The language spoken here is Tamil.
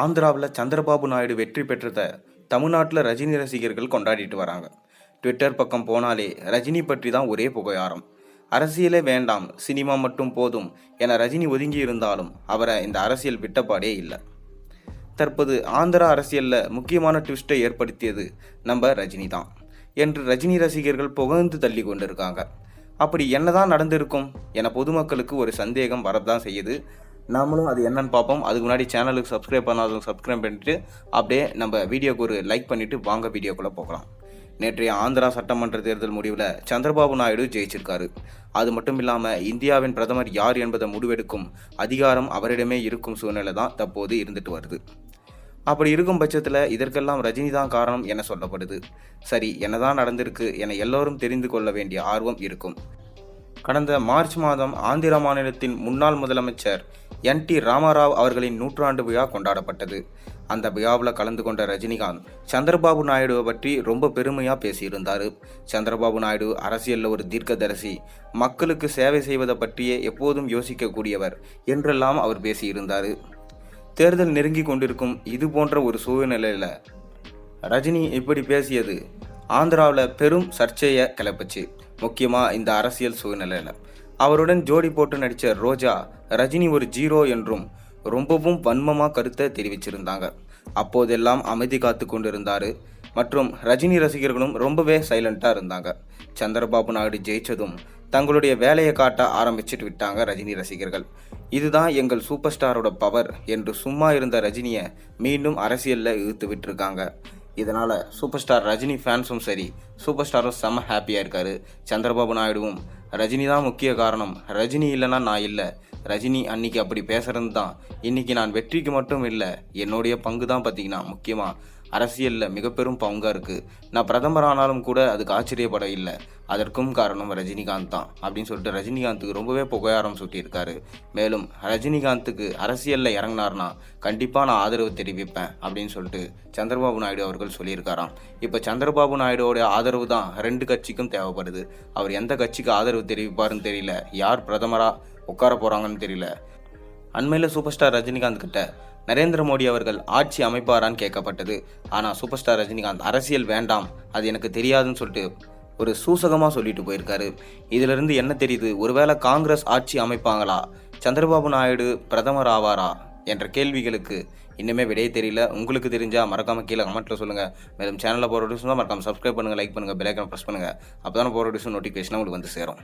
ஆந்திராவில் சந்திரபாபு நாயுடு வெற்றி பெற்றதை தமிழ்நாட்டில் ரஜினி ரசிகர்கள் கொண்டாடிட்டு வராங்க. ட்விட்டர் பக்கம் போனாலே ரஜினி பற்றி தான் ஒரே புகையாரம். அரசியலே வேண்டாம், சினிமா மட்டும் போதும் என ரஜினி ஒதுங்கி இருந்தாலும் அவரை இந்த அரசியல் விட்டப்பாடே இல்லை. தற்போது ஆந்திரா அரசியலில் முக்கியமான ட்விஸ்ட்டை ஏற்படுத்தியது நம்ம ரஜினி தான் என்று ரஜினி ரசிகர்கள் புகழ்ந்து தள்ளி கொண்டிருக்காங்க. அப்படி என்னதான் நடந்திருக்கும் என பொதுமக்களுக்கு ஒரு சந்தேகம் வரதான் செய்யுது. நாமளும் அது என்னன்னு பார்ப்போம். அதுக்கு முன்னாடி சேனலுக்கு சப்ஸ்கிரைப் பண்ணாதவங்க சப்ஸ்கிரைப் பண்ணிட்டு அப்படியே நம்ம வீடியோக்கு ஒரு லைக் பண்ணிவிட்டு வாங்க வீடியோக்குள்ளே போகலாம். நேற்றைய ஆந்திரா சட்டமன்ற தேர்தல் முடிவில் சந்திரபாபு நாயுடு ஜெயிச்சிருக்காரு. அது மட்டும் இல்லாமல் இந்தியாவின் பிரதமர் யார் என்பதை முடிவெடுக்கும் அதிகாரம் அவரிடமே இருக்கும் சூழ்நிலை தான் தற்போது இருந்துட்டு வருது. அப்படி இருக்கும் பட்சத்தில் இதற்கெல்லாம் ரஜினி தான் காரணம் என சொல்லப்படுது. சரி, என்னதான் நடந்திருக்கு என எல்லோரும் தெரிந்து கொள்ள வேண்டிய ஆர்வம் இருக்கும். கடந்த மார்ச் மாதம் ஆந்திரா மாநிலத்தின் முன்னாள் முதலமைச்சர் என்.டி. ராமராவ் அவர்களின் 100ஆண்டு விழா கொண்டாடப்பட்டது. அந்த விழாவில் கலந்து கொண்ட ரஜினிகாந்த் சந்திரபாபு நாயுடுவை பற்றி ரொம்ப பெருமையாக பேசியிருந்தார். சந்திரபாபு நாயுடு அரசியலில் ஒரு தீர்க்கதரிசி, மக்களுக்கு சேவை செய்வதை பற்றியே எப்போதும் யோசிக்கக்கூடியவர் என்றெல்லாம் அவர் பேசியிருந்தார். தேர்தல் நெருங்கி கொண்டிருக்கும் இது போன்ற ஒரு சூழ்நிலையில் ரஜினி இப்படி பேசியது ஆந்திராவில் பெரும் சர்ச்சையை கிளப்புச்சு. முக்கியமாக இந்த அரசியல் சூழ்நிலையில் அவருடன் ஜோடி போட்டு நடித்த ரோஜா ரஜினி ஒரு ஜீரோ என்றும் ரொம்பவும் வன்மமாக கருத்தை தெரிவிச்சிருந்தாங்க. அப்போதெல்லாம் அமைதி காத்து கொண்டிருந்தார் மற்றும் ரஜினி ரசிகர்களும் ரொம்பவே சைலண்ட்டாக இருந்தாங்க. சந்திரபாபு நாயுடு ஜெயிச்சதும் தங்களுடைய வேலையை காட்ட ஆரம்பிச்சுட்டு விட்டாங்க ரஜினி ரசிகர்கள். இதுதான் எங்கள் சூப்பர் ஸ்டாரோட பவர் என்று சும்மா இருந்த ரஜினியை மீண்டும் அரசியலில் இழுத்து விட்டுருக்காங்க. இதனால் சூப்பர் ஸ்டார் ரஜினி ஃபேன்ஸும் சரி, சூப்பர் ஸ்டாரும் செம்ம ஹாப்பியாக இருக்கார். சந்திரபாபு நாயுடுவும் ரஜினி தான் முக்கிய காரணம், ரஜினி இல்லைன்னா நான் இல்லை, ரஜினி அன்னைக்கு அப்படி பேசுறது தான் இன்றைக்கி நான் வெற்றிக்கு மட்டும் இல்லை, என்னுடைய பங்கு தான் பார்த்திங்கன்னா முக்கியமாக அரசியலில் மிக பெரும் பங்காக இருக்குது. நான் பிரதமர் ஆனாலும் கூட அதுக்கு ஆச்சரியப்பட இல்லை, அதற்கும் காரணம் ரஜினிகாந்த் தான் அப்படின்னு சொல்லிட்டு ரஜினிகாந்துக்கு ரொம்பவே புகையாரம் சூட்டியிருக்காரு. மேலும் ரஜினிகாந்துக்கு அரசியலில் இறங்கினார்னா கண்டிப்பாக நான் ஆதரவு தெரிவிப்பேன் அப்படின்னு சொல்லிட்டு சந்திரபாபு நாயுடு அவர்கள் சொல்லியிருக்காராம். இப்போ சந்திரபாபு நாயுடுவோட ஆதரவு தான் 2 கட்சிக்கும் தேவைப்படுது. அவர் எந்த கட்சிக்கு ஆதரவு தெரிவிப்பாருன்னு தெரியல, யார் பிரதமராக உட்கார போகிறாங்கன்னு தெரியல. அண்மையில் சூப்பர் ஸ்டார் ரஜினிகாந்த் கிட்ட நரேந்திர மோடி அவர்கள் ஆட்சி அமைப்பாரான்னு கேட்கப்பட்டது. ஆனால் சூப்பர் ஸ்டார் ரஜினிகாந்த் அரசியல் வேண்டாம், அது எனக்கு தெரியாதுன்னு சொல்லிட்டு ஒரு சூசகமாக சொல்லிட்டு போயிருக்காரு. இதிலிருந்து என்ன தெரியுது, ஒருவேளை காங்கிரஸ் ஆட்சி அமைப்பாங்களா, சந்திரபாபு நாயுடு பிரதமர் ஆவாரா என்ற கேள்விகளுக்கு இன்னுமே விடையே தெரியல. உங்களுக்கு தெரிஞ்சால் மறக்காமல் கீழே கமெண்ட்டில் சொல்லுங்கள். மேலும் சேனலில் போகிற வீடியோஸ் தான் மறக்காமல் சப்ஸ்கிரைப் பண்ணுங்கள், லைக் பண்ணுங்கள், பெல் ஐக்கானை ப்ரெஸ் பண்ணுங்கள். அப்போ தான் போகிற வீடியோஸ் நோட்டிஃபிகேஷன் உங்களுக்கு வந்து சேரும்.